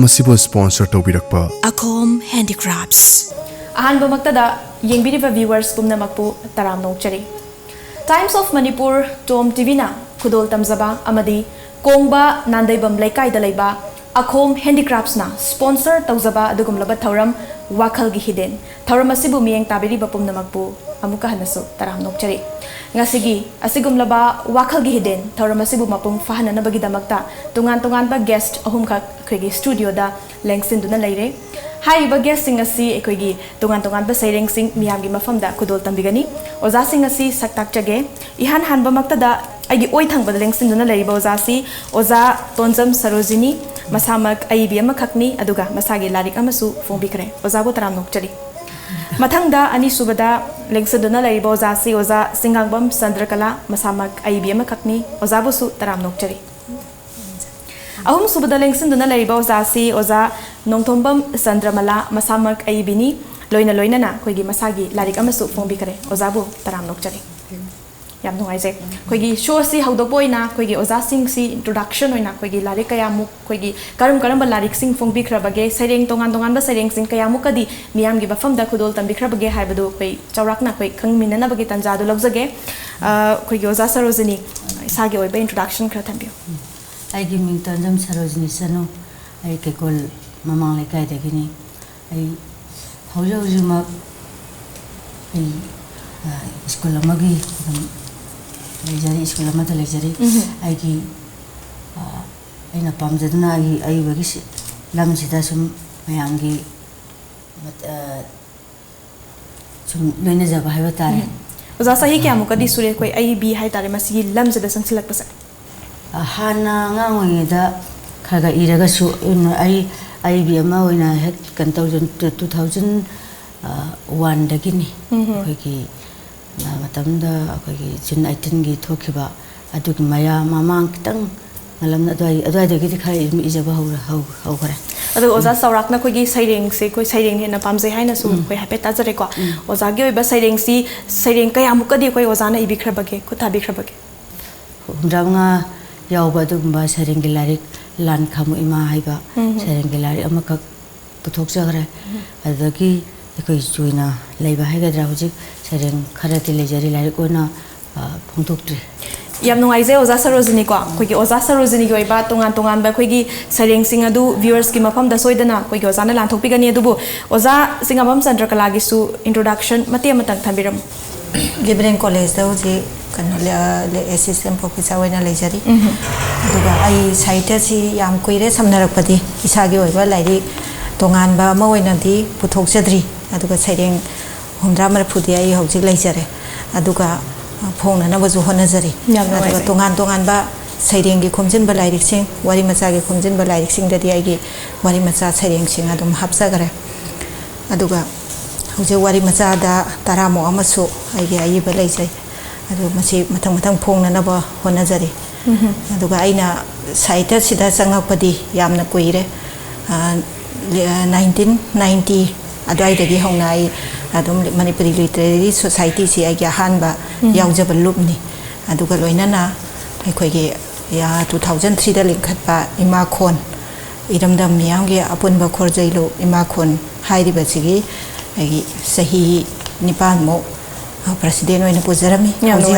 ꯑꯁꯤꯕꯨ ꯁ꯭ꯄꯣꯟꯁꯔ ꯇꯧꯕꯤꯔꯛꯄ ꯑꯈꯣꯝ ꯍꯦꯟꯗꯤꯀ꯭ꯔꯥꯐꯠꯁ ꯑꯍꯥꯟꯕꯃꯛꯇꯗ ꯌꯦꯡꯕꯤꯔꯤꯕ ꯚ꯭ꯌꯨꯋꯔꯁ ꯄꯨꯝꯅꯃꯛꯄꯨ ꯇꯔꯥꯝ ꯅꯣꯛꯆꯔꯤ ꯇꯥꯏꯝꯁ ꯑꯣꯐ ꯃꯅꯤꯄꯨꯔ ꯇꯣꯝ ꯇꯤꯚꯤꯅ ꯈꯨꯗꯣꯜ ꯇꯝꯖꯕ ꯑꯃꯗꯤ ꯀꯣꯡꯕ ꯅꯥꯟꯗꯩꯕꯝ ꯂꯩꯀꯥꯏꯗ ꯂꯩꯕ ꯑꯈꯣꯝ ꯍꯦꯟꯗꯤꯀ꯭ꯔꯥꯐꯠꯁꯅ ꯁ꯭ꯄꯣꯟꯁꯔ ꯇꯧꯖꯕ ꯑꯗꯨꯒꯨꯝꯂꯕ ꯊꯧꯔꯝ ꯋꯥꯈꯜꯒꯤ ꯍꯤꯗꯦꯟ ꯊꯧꯔꯝ ꯑꯁꯤꯕꯨ ꯃꯤꯠꯌꯦꯡ ꯇꯥꯕꯤꯔꯤꯕ ꯄꯨꯝꯅꯃꯛꯄꯨ ꯑꯃꯨꯛꯀ ꯍꯟꯅꯁꯨ ꯇꯔꯥꯝ ꯅꯣꯛꯆꯔꯤ ꯉꯁꯤꯒꯤ ꯑꯁꯤꯒꯨꯝꯂꯕ ꯋꯥꯈꯜꯒꯤ ꯍꯤꯗꯦꯟ ꯊꯧꯔꯝ ꯑꯁꯤꯕꯨ ꯃꯄꯨꯡ ꯐꯥꯍꯟꯅꯅꯕꯒꯤꯗꯃꯛꯇ ꯇꯣꯉꯥꯟ ꯇꯣꯉꯥꯟꯕ ꯒꯦꯁꯠ ꯑꯍꯨꯝꯈꯛ ꯑꯩꯈꯣꯏꯒꯤ ꯁ꯭ꯇꯨꯗꯤꯑꯣꯗ ꯂꯦꯡꯁꯤꯟꯗꯨꯅ ꯂꯩꯔꯦ ꯍꯥꯏꯔꯤꯕ ꯒꯦꯁꯁꯤꯡ ꯑꯁꯤ ꯑꯩꯈꯣꯏꯒꯤ ꯇꯣꯉꯥꯟ ꯇꯣꯉꯥꯟꯕ ꯁꯩꯔꯦꯡꯁꯤꯡ ꯃꯤꯌꯥꯝꯒꯤ ꯃꯐꯝꯗ ꯈꯨꯗꯣꯜ ꯇꯝꯕꯤꯒꯅꯤ ꯑꯣꯖꯥꯁꯤꯡ ꯑꯁꯤ ꯁꯛ ꯇꯥꯛꯆꯒꯦ ꯏꯍꯥꯟ ꯍꯥꯟꯕꯃꯛꯇꯗ ꯑꯩꯒꯤ ꯑꯣꯏ ꯊꯪꯕꯗ ꯂꯦꯡꯁꯤꯟꯗꯨꯅ ꯂꯩꯔꯤꯕ ꯑꯣꯖꯥꯁꯤ ꯑꯣꯖꯥ ꯇꯣꯟꯖꯝ ꯁꯔꯣꯖꯤꯅꯤ ꯃꯁꯥꯃꯛ ꯑꯏꯕꯤ ꯑꯃꯈꯛꯅꯤ ꯑꯗꯨꯒ ꯃꯁꯥꯒꯤ ꯂꯥꯏꯔꯤꯛ ꯑꯃꯁꯨ ꯐꯣꯡꯕꯤꯈ꯭ꯔꯦ ꯑꯣꯖꯥꯕꯨ ꯇꯔꯥꯝ ꯅꯣꯛꯆꯔꯤ ꯃꯊꯪꯗ ꯑꯅꯤꯁꯨꯕꯗ ꯂꯦꯡꯁꯤꯟꯗꯨꯅ ꯂꯩꯔꯤꯕ ꯑꯣꯖꯥꯁꯤ ꯑꯣꯖꯥ ꯁꯤꯡꯒꯥꯡꯕꯝ ꯆꯟꯗ꯭ꯔꯀꯂꯥ ꯃꯁꯥꯃꯛ ꯑꯏꯕꯤ ꯑꯃꯈꯛꯅꯤ ꯑꯣꯖꯥꯕꯨꯁꯨ ꯇꯔꯥꯝ ꯅꯣꯛꯆꯔꯤ ꯑꯍꯨꯝꯁꯨꯕꯗ ꯂꯦꯡꯁꯤꯟꯗꯨꯅ ꯂꯩꯔꯤꯕ ꯑꯣꯖꯥꯁꯤ ꯑꯣꯖꯥ ꯅꯣꯡꯊꯣꯝꯕꯝ ꯆꯟꯗ꯭ꯔꯃꯂꯥ ꯃꯁꯥꯃꯛ ꯑꯏꯕꯤꯅꯤ ꯂꯣꯏꯅꯅ ꯑꯩꯈꯣꯏꯒꯤ ꯃꯁꯥꯒꯤ ꯂꯥꯏꯔꯤꯛ ꯑꯃꯁꯨ ꯐꯣꯡꯕꯤꯈ꯭ꯔꯦ ꯑꯣꯖꯥꯕꯨ ꯇꯔꯥꯝ ꯅꯣꯛꯆꯔꯤ ꯌꯥꯝ ꯅꯨꯡꯉꯥꯏꯖꯩ ꯑꯩꯈꯣꯏꯒꯤ ꯁꯣ ꯑꯁꯤ ꯍꯧꯗꯣꯛꯄ ꯑꯣꯏꯅ ꯑꯩꯈꯣꯏꯒꯤ ꯑꯣꯖꯥꯁꯤꯡꯁꯤ ꯏꯟꯇ꯭ꯔꯣꯗꯛꯁꯟ ꯑꯣꯏꯅ ꯑꯩꯈꯣꯏꯒꯤ ꯂꯥꯏꯔꯤꯛ ꯀꯌꯥꯃꯨꯛ ꯑꯩꯈꯣꯏꯒꯤ ꯀꯔꯝꯕ ꯂꯥꯏꯔꯤꯛꯁꯤꯡ ꯐꯣꯡꯕꯤꯈ꯭ꯔꯕꯒꯦ ꯁꯩꯔꯦꯡ ꯇꯣꯉꯥꯟ ꯇꯣꯉꯥꯟꯕ ꯁꯩꯔꯦꯡꯁꯤꯡ ꯀꯌꯥꯃꯨꯛꯀꯗꯤ ꯃꯤꯌꯥꯝꯒꯤ ꯃꯐꯝꯗ ꯈꯨꯗꯣꯜ ꯇꯝꯕꯤꯈ꯭ꯔꯕꯒꯦ ꯍꯥꯏꯕꯗꯨ ꯑꯩꯈꯣꯏ ꯆꯥꯎꯔꯥꯛꯅ ꯑꯩꯈꯣꯏ ꯈꯪꯃꯤꯟꯅꯅꯕꯒꯤ ꯇꯥꯟꯖꯥꯗꯨ ꯂꯧꯖꯒꯦ ꯑꯩꯈꯣꯏꯒꯤ ꯑꯣꯖꯥ ꯁꯔꯣꯖꯤꯅꯤ ꯏꯁꯥꯒꯤ ꯑꯣꯏꯕ ꯏꯟꯇ꯭ꯔꯣꯗꯛꯁꯟ ꯈꯔ ꯊꯝꯕꯤꯌꯨ ꯑꯩꯒꯤ ꯃꯤꯡ ꯇꯣꯟꯖꯝ ꯁꯔꯣꯖꯤꯅꯤ ꯆꯅꯨ ꯑꯩ ꯀꯩꯀꯣꯜ ꯃꯃꯥꯡ ꯂꯩꯀꯥꯏꯗꯒꯤꯅꯤ ꯑꯩ ꯍꯧꯖꯤꯛꯃꯛ ꯑꯩ ꯁ꯭ꯀꯨꯜ ꯑꯃꯒꯤ ꯂꯩꯖꯔꯤ ꯁ꯭ꯀꯨꯜ ꯑꯃꯗ ꯂꯩꯖꯔꯤ ꯑꯩꯒꯤ ꯑꯩꯅ ꯄꯥꯝꯖꯗꯨꯅ ꯑꯏꯕꯒꯤ ꯂꯝꯁꯤꯗ ꯁꯨꯝ ꯃꯌꯥꯝꯒꯤ ꯁꯨꯝ ꯂꯣꯏꯅꯖꯕ ꯍꯥꯏꯕ ꯇꯥꯔꯦ ꯑꯣꯖꯥ ꯆꯍꯤ ꯀꯌꯥꯃꯨꯛꯀꯗꯤ ꯁꯨꯔꯦ ꯑꯩꯈꯣꯏ ꯑꯏꯕꯤ ꯍꯥꯏꯇꯥꯔꯦ ꯃꯁꯤꯒꯤ ꯂꯝꯁꯤꯗ ꯆꯪꯁꯤꯜꯂꯛꯄꯁꯦ ꯍꯥꯟꯅ ꯑꯉꯥꯡ ꯑꯣꯏꯔꯤꯉꯩꯗ ꯈꯔ ꯏꯔꯒꯁꯨ ꯑꯩ ꯑꯏꯕꯤ ꯑꯃ ꯑꯣꯏꯅ ꯍꯦꯛ ꯀꯩꯅꯣ ꯇꯧꯖ 2001ꯗꯒꯤꯅꯤ ꯑꯩꯈꯣꯏꯒꯤ ꯃꯇꯝꯗ ꯑꯩꯈꯣꯏꯒꯤ ꯖꯨꯟ 18ꯒꯤ ꯊꯣꯛꯈꯤꯕ ꯑꯗꯨꯒꯤ ꯃꯃꯥꯡ ꯈꯤꯇꯪ ꯉꯜꯂꯝꯅ ꯑꯗꯨꯋꯥꯏꯗꯒꯤꯗꯤ ꯈꯔ ꯏꯖꯕ ꯍꯧꯈ꯭ꯔꯦ ꯑꯗꯨꯒ ꯑꯣꯖꯥ ꯆꯥꯎꯔꯥꯛꯅ ꯑꯩꯈꯣꯏꯒꯤ ꯁꯩꯔꯦꯡꯁꯦ ꯑꯩꯈꯣꯏ ꯁꯩꯔꯦꯡ ꯍꯦꯟꯅ ꯄꯥꯝꯖꯩ ꯍꯥꯏꯅꯁꯨ ꯑꯩꯈꯣꯏ ꯍꯥꯏꯐꯦꯠ ꯇꯥꯖꯔꯦꯀꯣ ꯑꯣꯖꯥꯒꯤ ꯑꯣꯏꯕ ꯁꯩꯔꯦꯡꯁꯤ ꯁꯩꯔꯦꯡ ꯀꯌꯥꯃꯨꯛꯀꯗꯤ ꯑꯩꯈꯣꯏ ꯑꯣꯖꯥꯅ ꯏꯕꯤꯈ꯭ꯔꯕꯒꯦ ꯈꯨꯠ ꯊꯥꯕꯤꯈ꯭ꯔꯕꯒꯦ 65 ꯌꯥꯎꯕ ꯑꯗꯨꯒꯨꯝꯕ ꯁꯩꯔꯦꯡꯒꯤ ꯂꯥꯏꯔꯤꯛ ꯂꯥꯟ ꯈꯥꯃꯨ ꯏꯃꯥ ꯍꯥꯏꯕ ꯁꯩꯔꯦꯡꯒꯤ ꯂꯥꯏꯔꯤꯛ ꯑꯃꯈꯛ ꯄꯨꯊꯣꯛꯆꯈ꯭ꯔꯦ ꯑꯗꯨꯗꯒꯤ ꯑꯩꯈꯣꯏ ꯆꯣꯏꯅ ꯂꯩꯕ ꯍꯥꯏꯒꯗ꯭ꯔꯥ ꯍꯧꯖꯤꯛ ꯁꯩꯔꯦꯡ ꯈꯔꯗꯤ ꯂꯩꯖꯔꯤ ꯂꯥꯏꯔꯤꯛ ꯑꯣꯏꯅ ꯐꯣꯡꯗꯣꯛꯇ꯭ꯔꯤ ꯌꯥꯝ ꯅꯨꯡꯉꯥꯏꯖꯩ ꯑꯣꯖꯥ ꯁꯔꯣꯖꯤꯅꯤꯀꯣ ꯑꯩꯈꯣꯏꯒꯤ ꯑꯣꯖꯥ ꯁꯔꯣꯖꯤꯅꯤꯒꯤ ꯑꯣꯏꯕ ꯇꯣꯉꯥꯟ ꯇꯣꯉꯥꯟꯕ ꯑꯩꯈꯣꯏꯒꯤ ꯁꯩꯔꯦꯡꯁꯤꯡ ꯑꯗꯨ ꯚ꯭ꯌꯨꯋꯔꯁꯀꯤ ꯃꯐꯝꯗ ꯁꯣꯏꯗꯅ ꯑꯩꯈꯣꯏꯒꯤ ꯑꯣꯖꯥꯅ ꯂꯥꯟꯊꯣꯛꯄꯤꯒꯅꯤ ꯑꯗꯨꯕꯨ ꯑꯣꯖꯥ ꯁꯤꯡꯒꯥꯕꯝ ꯆꯟꯗ꯭ꯔꯀꯂꯥꯒꯤꯁꯨ ꯏꯟꯇ꯭ꯔꯣꯗꯛꯁꯟ ꯃꯇꯦꯛ ꯑꯃꯇꯪ ꯊꯝꯕꯤꯔꯝꯃꯨ ꯒꯤꯕ꯭ꯔꯦꯟ ꯀꯣꯂꯦꯖꯗ ꯍꯧꯖꯤꯛ ꯀꯩꯅꯣ ꯑꯦꯁꯤꯁꯇꯦꯟ ꯄ꯭ꯔꯣꯐꯦꯁꯔ ꯑꯣꯏꯅ ꯂꯩꯖꯔꯤ ꯑꯗꯨꯒ ꯑꯩ ꯁꯥꯍꯤꯇ꯭ꯌꯁꯤ ꯌꯥꯝ ꯀꯨꯏꯔꯦ ꯁꯝꯅꯔꯛꯄꯗꯤ ꯏꯁꯥꯒꯤ ꯑꯣꯏꯕ ꯂꯥꯏꯔꯤꯛ ꯇꯣꯉꯥꯟꯕ ꯑꯃ ꯑꯣꯏꯅꯗꯤ ꯄꯨꯊꯣꯛꯆꯗ꯭ꯔꯤ ꯑꯗꯨꯒ ꯁꯩꯔꯦꯡ 70-30ꯗꯤ ꯑꯩ ꯍꯧꯖꯤꯛ ꯂꯩꯖꯔꯦ ꯑꯗꯨꯒ ꯐꯣꯡꯅꯅꯕꯁꯨ ꯍꯣꯠꯅꯖꯔꯤ ꯑꯗꯨꯒ ꯇꯣꯉꯥꯟ ꯇꯣꯉꯥꯟꯕ ꯁꯩꯔꯦꯡꯒꯤ ꯈꯣꯝꯖꯤꯟꯕ ꯂꯥꯏꯔꯤꯛꯁꯤꯡ ꯋꯥꯔꯤ ꯃꯆꯥꯒꯤ ꯈꯣꯝꯖꯤꯟꯕ ꯂꯥꯏꯔꯤꯛꯁꯤꯡꯗꯗꯤ ꯑꯩꯒꯤ ꯋꯥꯔꯤ ꯃꯆꯥ ꯁꯩꯔꯦꯡꯁꯤꯡ ꯑꯗꯨꯝ ꯍꯥꯞꯆꯈ꯭ꯔꯦ ꯑꯗꯨꯒ ꯍꯧꯖꯤꯛ ꯋꯥꯔꯤ ꯃꯆꯥꯗ 10 ꯑꯃꯁꯨ ꯑꯩꯒꯤ ꯑꯏꯕ ꯂꯩꯖꯩ ꯑꯗꯨ ꯃꯁꯤ ꯃꯊꯪ ꯐꯣꯡꯅꯅꯕ ꯍꯣꯠꯅꯖꯔꯤ ꯑꯗꯨꯒ ꯑꯩꯅ ꯁꯥꯍꯤꯇ꯭ꯌꯁꯤꯗ ꯆꯪꯉꯛꯄꯗꯤ ꯌꯥꯝꯅ ꯀꯨꯏꯔꯦ 1990 ꯑꯗꯨꯋꯥꯏꯗꯒꯤ ꯍꯧꯅ ꯑꯩ ꯑꯗꯨꯝ ꯃꯅꯤꯄꯨꯔꯤ ꯂꯤꯇꯔꯦꯔꯤ ꯁꯣꯁꯥꯏꯇꯤꯁꯤ ꯑꯩꯒꯤ ꯑꯍꯥꯟꯕ ꯌꯥꯎꯖꯕ ꯂꯨꯞꯅꯤ ꯑꯗꯨꯒ ꯂꯣꯏꯅꯅ ꯑꯩꯈꯣꯏꯒꯤ 2003ꯗ ꯂꯤꯡꯈꯠꯄ ꯏꯃꯥꯈꯣꯟ ꯏꯔꯝꯗꯝ ꯃꯤꯌꯥꯝꯒꯤ ꯑꯄꯨꯟꯕ ꯈꯣꯔꯖꯩꯂꯨ ꯏꯃꯥꯈꯣꯟ ꯍꯥꯏꯔꯤꯕꯁꯤꯒꯤ ꯑꯩꯒꯤ ꯆꯍꯤ 9 ꯄ꯭ꯔꯁꯤꯗꯦꯟ ꯑꯣꯏꯅ ꯄꯨꯖꯔꯝꯃꯤ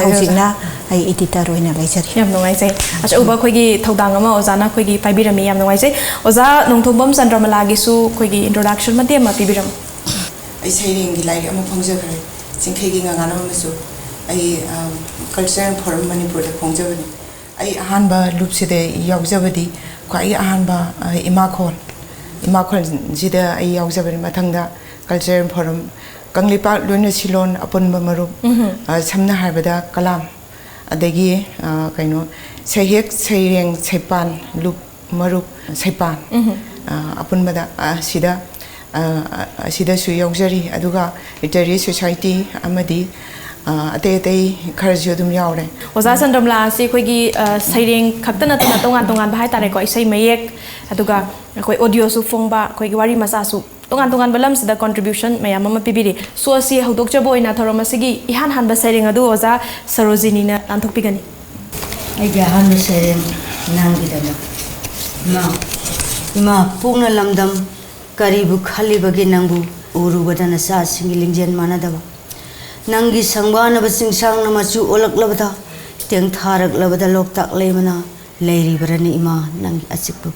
ꯍꯧꯖꯤꯛꯅ ꯑꯩꯏꯗꯤꯇꯔ ꯑꯣꯏꯅ ꯂꯩꯖꯔꯤ ꯌꯥꯝ ꯅꯨꯡꯉꯥꯏꯖꯩ ꯑꯆꯧꯕ ꯑꯩꯈꯣꯏꯒꯤ ꯊꯧꯗꯥꯡ ꯑꯃ ꯑꯣꯖꯥꯅ ꯑꯩꯈꯣꯏꯒꯤ ꯄꯥꯏꯕꯤꯔꯝꯃꯤ ꯌꯥꯝ ꯅꯨꯡꯉꯥꯏꯖꯩ ꯑꯣꯖꯥ ꯅꯣꯡꯊꯣꯝꯕꯝ ꯆꯟꯗ꯭ꯔꯃꯂꯥꯒꯤꯁꯨ ꯑꯩꯈꯣꯏꯒꯤ ꯏꯟꯇ꯭ꯔꯣꯗꯛꯁꯟ ꯃꯇꯦꯛ ꯑꯃ ꯄꯤꯕꯤꯔꯝꯃꯨ ꯑꯩ ꯁꯩꯔꯦꯡꯒꯤ ꯂꯥꯏꯔꯤꯛ ꯑꯃ ꯐꯣꯡꯖꯈ꯭ꯔꯦ ꯆꯤꯡꯈꯩꯒꯤ ꯉꯉꯥꯟ ꯑꯃꯁꯨ ꯑꯩ ꯀꯜꯆꯔꯦꯜ ꯐꯣꯔꯝ ꯃꯅꯤꯄꯨꯔꯗ ꯐꯣꯡꯖꯕꯅꯤ ꯑꯩ ꯑꯍꯥꯟꯕ ꯂꯨꯞꯁꯤꯗ ꯌꯥꯎꯖꯕꯗꯤ ꯈ꯭ꯋꯥꯏꯗꯒꯤ ꯑꯍꯥꯟꯕ ꯏꯃꯥꯈꯣꯜꯁꯤꯗ ꯑꯩ ꯌꯥꯎꯖꯕꯅꯤ ꯃꯊꯪꯗ ꯀꯜꯆꯔꯦꯜ ꯐꯣꯔꯝ ꯀꯪꯂꯩꯄꯥꯛ ꯂꯣꯏꯅ ꯁꯤꯂꯣꯟ ꯑꯄꯨꯟꯕ ꯃꯔꯨꯞ ꯁꯝꯅ ꯍꯥꯏꯔꯕꯗ ꯀꯂꯥꯝ ꯑꯗꯒꯤ ꯀꯩꯅꯣ ꯁꯩꯍꯦꯛ ꯁꯩꯔꯦꯡ ꯁꯩꯄꯥꯟ ꯂꯨꯞ ꯃꯔꯨꯞ ꯁꯩꯄꯥꯟ ꯑꯄꯨꯟꯕꯗ ꯑꯁꯤꯗꯁꯨ ꯌꯥꯎꯖꯔꯤ ꯑꯗꯨꯒ ꯂꯤꯇꯔꯦꯔꯤ ꯁꯣꯁꯥꯏꯇꯤ ꯑꯃꯗꯤ ꯑꯇꯩ खरजु अदुम यावरे ओजा संद्रमला से कोई सैरेंग खक्तन नतना तोंगान तोंगान बाहाय तारे को इसै मयेक अदुगा कोई ऑडियो सु फोंगबा कोई वारी मसा सु तोंगान तोंगान बलम सिदा कंट्रीब्यूशन मयाम अमा पिबिरि सो असि हौदोक जबो इना थरोम असिगी इहान हान बा सैरेंग अदु ओजा सरोजिनी ना तांथोक पिगनी आई हान सैरेंग नाम गिदना मा ima pungna lamdam karibu khali bagi nangbu uru badana sa singi lingjen mana daba nangi sangbana basing sang na machu olak labada teng tharak labada lok tak lemana leiri barani ima nangi achikbu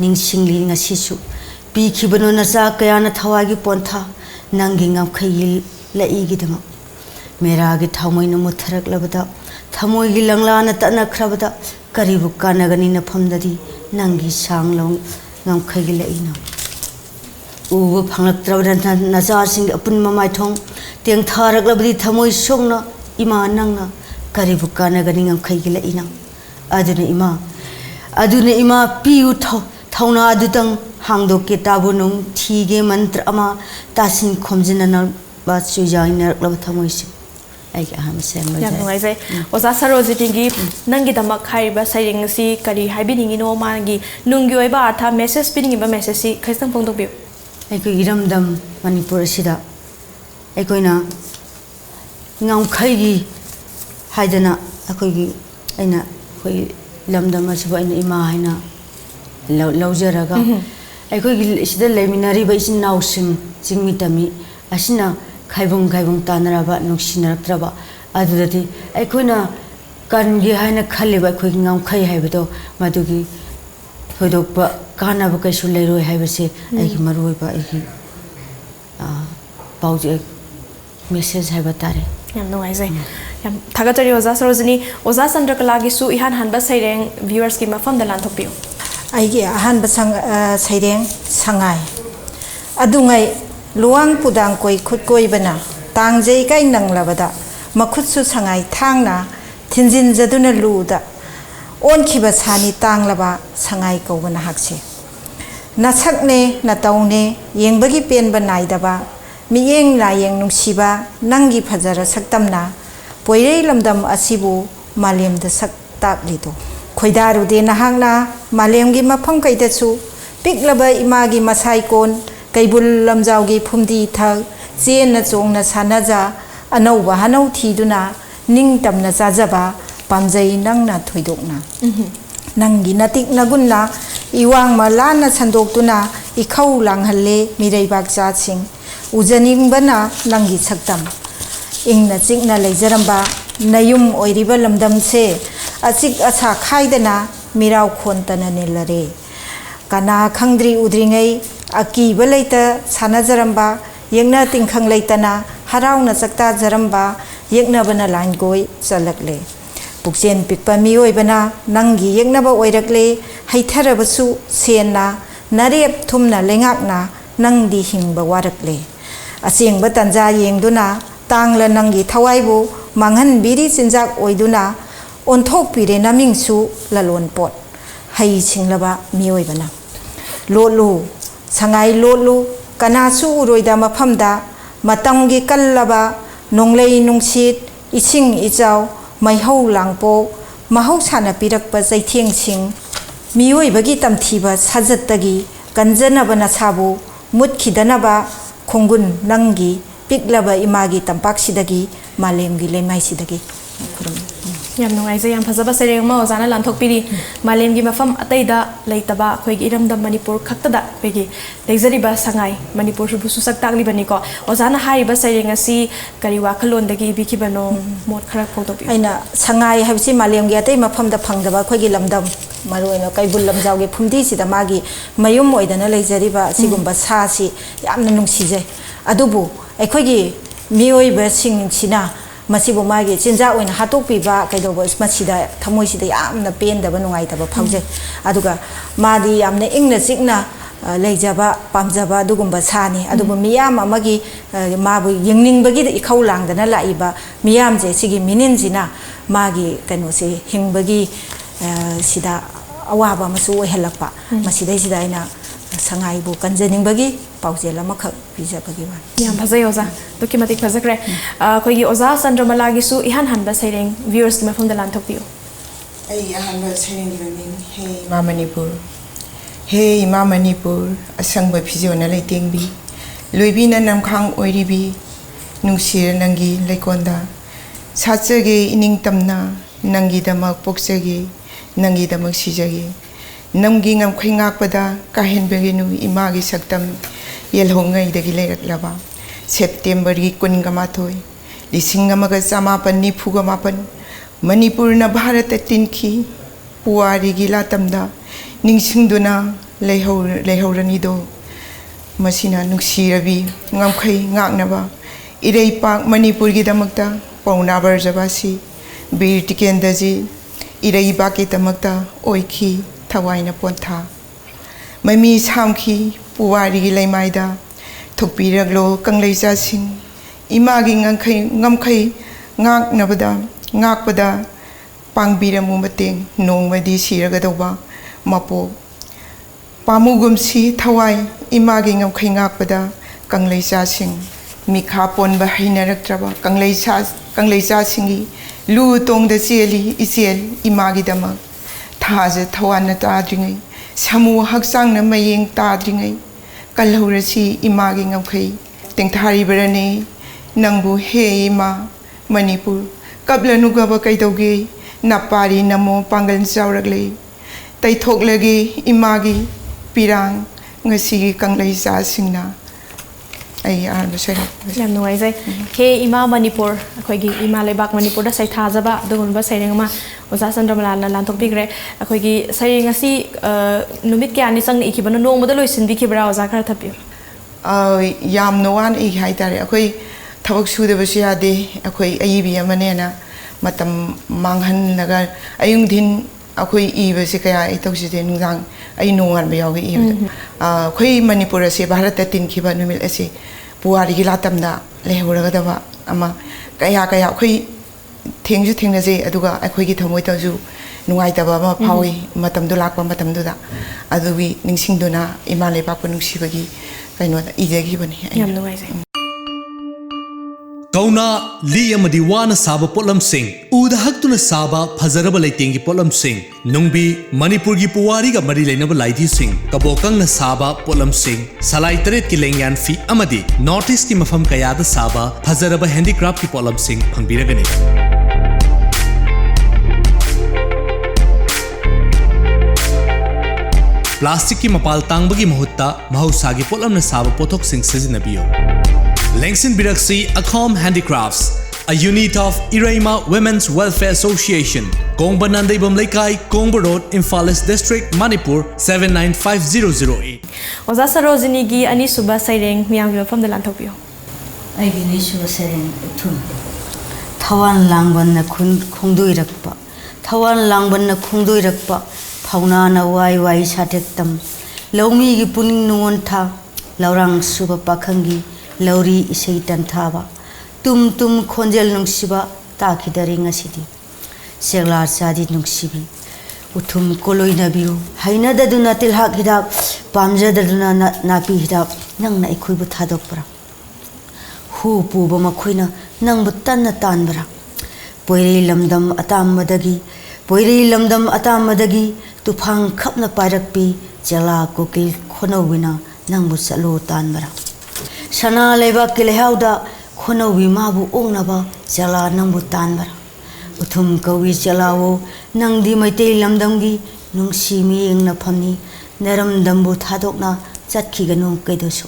ning singli nga sisu pi khibano na sa kaya na thawagi pontha nangi ngam khayi la igi dama mera gi thamoi na mutharak labada thamoi gi langla na tana khrabada karibu kanagani na phamdadi nangi sang long ngam khayi la ina ubu phanglak trabada na sa sing apun mamai thong teng tharak labadi thamoi songna ima nangna karibu kanagani ngam khayi la ina aduna ima piu thauna adutang hangdo ke tabu nung thige mantra ama tasin khomjina na ba chujaina lab thamoi si ai ka ham sem lo yam ngai sai oza sarojiti gi nangi damak khaiba saireng si kari haibiningi no mangi nunggi oiba artha message piningi ba message si khaisang phongdok bi ai ko iramdam manipur sida ai koina ngam khaigi haidana akoi gi aina koi lamdam asiba aina ima haina laujaraga ai koi gi sida leminari ba isin nausim jingmi tami asina khaibung tanaraba nuksinaraktraba adudati ai koina kangi haina khaliba koi ngam khai haibedo madugi hodokpa kana ba kaisu leiroi haibase ai gi maroi ba ai gi pauje message haiba tare yam ngai sai yam thagatari oza sarojini oza chandrakala gi su ihan hanba saireng viewers ki mafam da lan thokpiu ai gi ahan ba saireng sangai adungai luang pudang koi khut koi bana tangjei kai nang labada makhut su sangai thangna thinjin jaduna luda on khiba sani tanglaba sangai ko bana hakse na sakne na taune yengbagi pen ba naidaba miyeng la yeng nungsiba nangi phajara saktamna poirei lamdam asibu malem da sak tak lido khoidaru de nahangna malem gi mafam kaida chu piklaba imagi masai kon kaibul lamjau gi phumdi thak chen na chong na sanaja anau ba hanau thiduna ning tamna chajaba pamjai nangna thoidokna nangi natik nagunna iwang malana sandok tuna ikhau langhalle mirei bak cha sing ujaning bana nangi saktam ingna chikna leijaramba nayum oiriba lamdam se achik acha khaidana mirau khontana nelare kana khangdri udringai aki balaita sanajaramba yengna tingkhang leitana harauna sakta jaramba yekna bana line goi chalakle pukchen pikpa mioi bana nangi yekna ba oirakle haitharabasu senna narep thumna lengakna nangdi hingba warakle asengba tanja yengduna tangla nangi thawaibu manghan biri chinjak oiduna onthok pire namingsu lalon pot hai singlaba mioi bana lolu sangai lolu kanasu uroida mafamda matamgi kallaba nonglei nungsit ising ijau maihau langpo mahau sana pirakpa jaitheng sing mioi bagi tamthiba sajattagi kanjana bana sabu mutkidanaba khongun nangi piklaba imagi tampak sidagi malemgi lemai sidagi yam ngai sai yam phajaba sereng ma ozana lan thokpiri malem gi mafam ataida leitaba khoi gi iramdam manipur khaktada pegi leizari ba sangai manipur su busu saktak li bani ko ozana hai ba sereng asi kari wa khalon dagi bi ki bano mot khara photo bi aina sangai habsi malem gi atai mafam da phangdaba khoi gi lamdam maroina kaibul lamjaw gi phumdi sida magi mayum oidana leizari ba sigumba sa si yamna nungsije adubu ai khoi gi mioi ba sing sina masibo magi chinja oina hatokpiba kaidoba masida thamoisida yamna pendaba nungaitaba phawje aduga madi yamna ingna sikna leijaba pamjaba adugumba sani aduba miyam amagi mabu yengningbagi ikhau langdana laiba miyam je sigi mininjina magi kano se hingbagi sida awaba masu oihalakpa masidai sida ina sangai bu kanjaningbagi paujela makhak bijabagi wa yam phajai oza doki matik phajakre khoi gi oza chandramala gi su ihan hanba saireng viewers ki mafam da lan thokpiu ai ahanba saireng gi ming he ma manipur he ma manipur asangba phijona leitengbi loibi na namkhang oiribi nungsir nangi leikonda sachage ining tamna nangi damak pokchagi nangi damak sijagi namgi ngam khoi ngak pada kahen beginu imagi saktam yelhongai dagi leirak September gi kun gamathoi lising amaga samapan ni phuga mapan Manipur na Bharat tinki puari gi latamda ningsingduna leihorani do masina nuksirabi ngamkhai ngaknaba irei pak Manipur gi damakta pauna barjabasi bir tikendaji irei baki damakta oikhi thawaina pontha mami samkhi puari gi leimaida thokpiraglo kanglei sing imagi ngamkhai ngaknabada ngakpada pangbiramu mateng nongmadi siragadauba mapo pamugumsi thawai imagi ngamkhai ngakpada kanglei sing mikha ponba hainaraktraba kanglei singi lu tongda cheli ichel imagi dama thaje thawana tadringai samu haksang na mayeng tadringai kalhurasi imagi ngamkhai tengthari barane nangbu he ima Manipur kablanu gaba kaidauge napari namo pangal sauragle taithoklage imagi pirang ngasi kanglei singna ai arbasai yam nuai he ima Manipur akhoi ima lebak Manipur da sai thajaba dugunba saireng ma oza Chandramala na lantok bigre akhoi gi saireng asi numit kya ni sang ikibana nong moda loisin bikibra oza khar thapi yam noan I haitare akhoi thawak sudabasi ade akhoi aibi amanena matam manghan naga ayung din akhoi ibase kaya itawside nungang ay nongan bayawi ibi akhoi Manipur ase Bharat tinkiba numil ase puari gi latamda lehuragadaba ama kaya akhoi thengju thengnaje aduga akhoi gi thamoi tawju nungaitaba ma phawi matamdu lakpa matamduda adugi ningsingduna imale pakpa nuksibagi kaino ijegi bani yam nuai Kauna li amadi wana saba potlam sing uda haktuna saba phazaraba leitengi potlam sing nungbi Manipur gi puwari ga mari leinaba laidi sing kabokang na saba potlam sing salai taret ki lengyan fi amadi North East ki mafam kayada saba phazaraba handicraft ki potlam sing phangbiragani Plastic ki mapal tangbagi mahutta mahusagi potlam na saba pothok sing sijinabiyo Lengsin Biraksi Akhom Handicrafts, a unit of Iraima Women's Welfare Association, Kongba Nandaibam Laikai, Kongba Road, Imphal East District, Manipur 795008. Oza Sarojini gi ani suba saireng miyam gi mafam da lanthokpio ai gi ni suba saireng thun thawan langban na khungdoi rakpa thawan langban na khungdoi rakpa phauna na wai satek tam lawmi gi puning nungon tha laurang suba pakhangi Lauri isai tanthaba tum khonjel nungsiba takidari ngasidi seglar sadi nungsibi uthum koloi nabiu haina daduna tilhak hidak pamja daduna napi hidak nangna ikhuibu thadokpra hu puba makhoina nangbu tanna tanbra poirei lamdam atamadagi tufang khapna pairakpi jala kokil khonowina nangbu salo tanbra Sana leba kilehauda khono wimabu ongnaba jala nangbu tanbara uthum kawi jalawo nangdi maitei lamdamgi nungsi miyengna phamni naram dambu thadokna chatkiganu kaidosu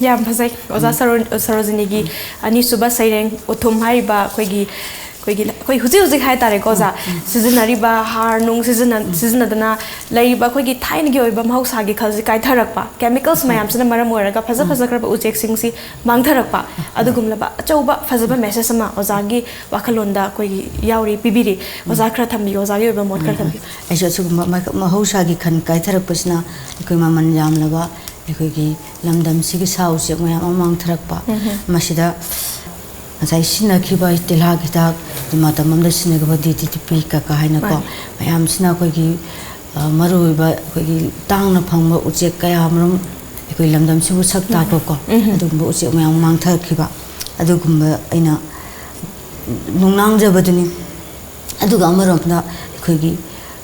yam phasai oza Sarojini gi ani suba saireng uthum haiba koi huji hai tare ko za seasonary ba har nung season dana lai ba koi gi thain gi oiba mahausa gi khalji kai tharak pa chemicals mayam sina maram oiraga phaja kra ba ujek sing si mang tharak pa adugumla ba achauba phaja ba message sama oza gi wakhalonda koi gi yauri pibiri oza khra thambi oza gi oiba mot khra thambi aisha su mahausa gi khan kai tharak pasna koi maman jam laba koi gi lamdam si gi sau se mayam mang tharak pa masida Asai sina kiba tilha kita mata mamda sina kiba DTP ka haina ko mayam sina ko gi maru ba ko gi tang na phangba ujek kaya amram ko lamdam sibu sak ta ko adu ba ujek mayam mang tha kiba adu gumba aina nungnang jabaduni adu ga amaram na ko gi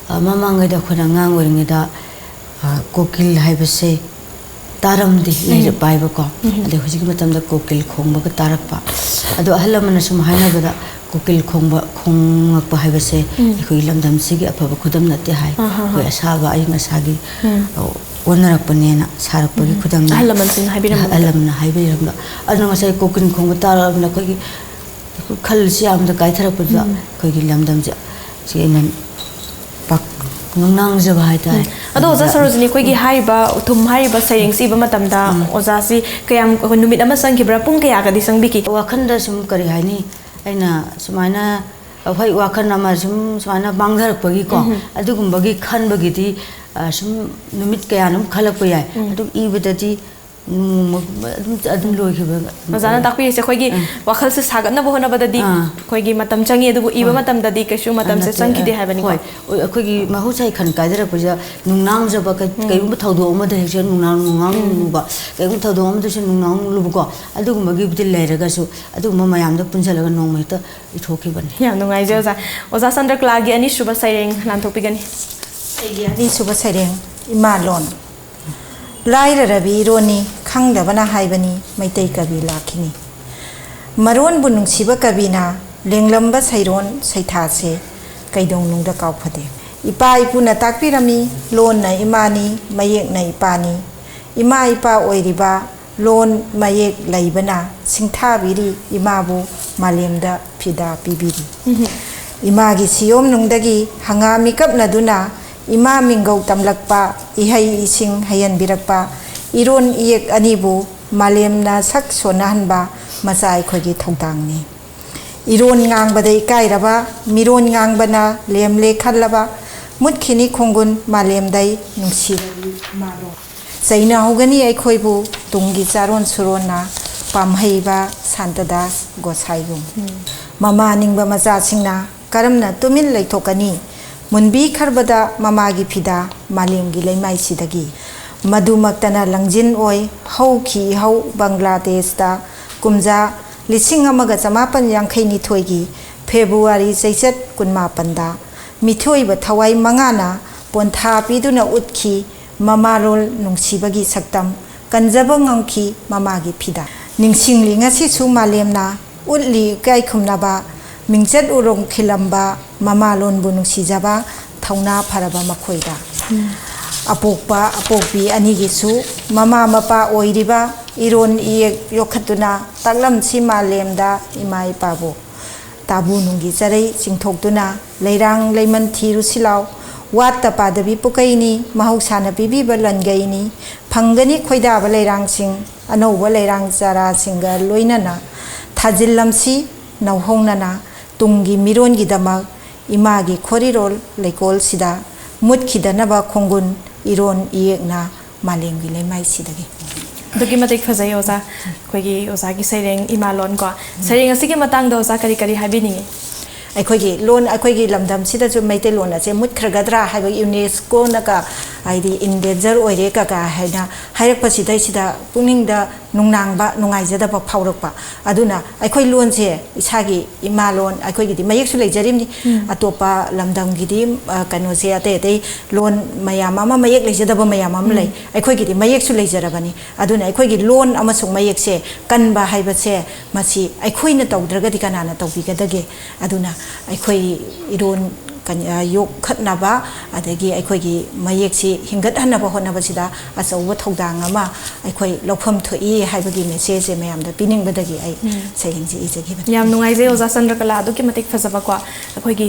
mamanga da khona ngang oringa da kokil haibase taram di leir paiba ko ade hujigi matam da kokil khongba ka tarak pa ado ahlamana sum haina bada kukil khongak pa hai base khoi lamdam sigi afaba khudam natte hai khoi asaba ai ngasagi onarak panena sarak pagi khudam Alaman sing haibiram alamna haibiram adna ngasai kukil khong tar na khoi khal siam da kai tharak pa khoi lamdam si nan pak nang jaba hai tai ado oza sarojini koi gi haiba thum haiba sayeng si ba matamda oza si kayam numit ama sang kibra pung kaya ga di sang biki wakhanda sum kari haini aina sumaina hoi wakhanda ma sumaina bangdar pagi ko adugum khan bagi ti sum numit kaya num khalak pa yai adu ibadati adum loi khiba mazana takpi se khoi gi wakhal se sagat na bohna badadi khoi gi matam changi adu iba matam dadi kashu matam se sang ki de habani ko khoi gi mahu sai khan ka jara puja nungnang jaba kai bu thodo ma de je nungnang ba kai bu thodo ma de se nungnang lu ko adu magi bi le raga su adu ma mayam da punjala ga nong mai ta ithoki ban ya nungai je oza sandra klagi ani shuba saireng lantopi gani ni suba sereng ima lon laira rabi roni khangdabana haibani maitai kabi lakhini maron bunung siba kabina lenglamba sairon saitha se kaidong nungda kaupade ipa ipuna takpirami lon na imani mayek na ipani ima ipa oiriba lon mayek laibana singtha biri imabu malemda phida pibiri imagi siyom nungdagi hangami kap naduna ima mingau tamlakpa ihai ising hayan birakpa iron iyek anibu malemna sak sonahanba masai khogi thongtangni iron ngangbadai kairaba miron ngangbana lemle khallaba mutkhini khongun malemdai nungsi maro zaina hogani ai khoibu tungi charon surona pamhaiba santada gosaigum mama ningba macha singna karamna tumin laithokani munbi kharbada mamagi phida malemgi leimai sidagi madumaktana langjin oi hauki hau bangladesh da kumja lising amaga chamapan yangkhai ni thoigi february chaichat kunma panda mithoi ba thawai mangana pontha piduna utkhi mamarol nungsibagi saktam kanjaba ngangki mamagi phida ningsingli ngasi su malemna utli kai khumnaba mingchat urong khilamba mama lon bunung sijaba thauna pharaba makhoida apokpa apokpi ani gisu mama mapa oiriba iron iek yokhatuna taklam sima lemda imai pabo tabu nungi charei chingthoktuna leirang leiman thiru silaw watta padabi pukaini mahausana bibi balangaini phangani khoida ba leirang sing anoba leirang chara singa loinana thajillamsi nauhongnana tungi miron gidama imagi khorirol lekol sida mutkhidana khongun iron iekna malemgi lemai sidagi dugi matik phajai oza khoigi oza gi saireng imalon ko saireng asigi matang do oza kari kari habini ꯑꯩꯈꯣꯏꯒꯤ ꯂꯣꯟ ꯑꯩꯈꯣꯏꯒꯤ ꯂꯝꯗꯝꯁꯤꯗꯁꯨ ꯃꯩꯇꯩꯂꯣꯟ ꯑꯁꯦ ꯃꯨꯠꯈ꯭ꯔꯒꯗ꯭ꯔꯥ ꯍꯥꯏꯕ ꯌꯨꯅꯦꯁꯀꯣꯅꯒ ꯍꯥꯏꯗꯤ endangered ꯑꯣꯏꯔꯦ ꯀꯀꯥ ꯍꯥꯏꯅ ꯍꯥꯏꯔꯛꯄꯁꯤꯗꯩꯁꯤꯗ ꯄꯨꯛꯅꯤꯡꯗ ꯅꯨꯡꯅꯥꯡꯕ ꯅꯨꯡꯉꯥꯏꯖꯗꯕ ꯐꯥꯎꯔꯛꯄ ꯑꯗꯨꯅ ꯑꯩꯈꯣꯏ ꯂꯣꯟꯁꯦ ꯏꯁꯥꯒꯤ ꯏꯃꯥ ꯂꯣꯟ ꯑꯩꯈꯣꯏꯒꯤꯗꯤ ꯃꯌꯦꯛꯁꯨ ꯂꯩꯖꯔꯤꯕꯅꯤ ꯑꯇꯣꯞꯄ ꯂꯝꯗꯝꯒꯤꯗꯤ ꯀꯩꯅꯣꯁꯦ ꯑꯇꯩ ꯑꯇꯩ ꯂꯣꯟ ꯃꯌꯥꯝ ꯑꯃ ꯃꯌꯦꯛ ꯂꯩꯖꯗꯕ ꯃꯌꯥꯝ ꯑꯃ ꯂꯩ ꯑꯩꯈꯣꯏꯒꯤꯗꯤ ꯃꯌꯦꯛꯁꯨ ꯂꯩꯖꯔꯕꯅꯤ ꯑꯗꯨꯅ ꯑꯩꯈꯣꯏꯒꯤ ꯂꯣꯟ ꯑꯃꯁꯨꯡ ꯃꯌꯦꯛꯁꯦ ꯀꯟꯕ ꯍꯥꯏꯕꯁꯦ ꯃꯁꯤ ꯑꯩꯈꯣꯏꯅ ꯇꯧꯗ꯭ꯔꯒꯗꯤ ꯀꯅꯥꯅ ꯇꯧꯕꯤꯒꯗꯒꯦ ꯑꯗꯨꯅ ꯑꯩꯈꯣꯏ ꯏꯔꯣꯟ ꯌꯣꯛꯈꯠꯅꯕ ꯑꯗꯒꯤ ꯑꯩꯈꯣꯏꯒꯤ ꯃꯌꯦꯛꯁꯤ ꯍꯤꯡꯒꯠꯍꯟꯅꯕ ꯍꯣꯠꯅꯕꯁꯤꯗ ꯑꯆꯧꯕ ꯊꯧꯗꯥꯡ ꯑꯃ ꯑꯩꯈꯣꯏ ꯂꯧꯐꯝ ꯊꯣꯛꯏ ꯍꯥꯏꯕꯒꯤ ꯃꯦꯁꯦꯖꯁꯦ ꯃꯌꯥꯝꯗ ꯄꯤꯅꯤꯡꯕꯗꯒꯤ ꯑꯩ ꯁꯩꯔꯦꯡꯁꯤ ꯏꯖꯈꯤꯕꯅꯤ ꯌꯥꯝ ꯅꯨꯡꯉꯥꯏꯖꯩ ꯑꯣꯖꯥ ꯆꯟꯗ꯭ꯔꯀꯂꯥ ꯑꯗꯨꯛꯀꯤ ꯃꯇꯤꯛ ꯐꯖꯕꯀꯣ ꯑꯩꯈꯣꯏꯒꯤ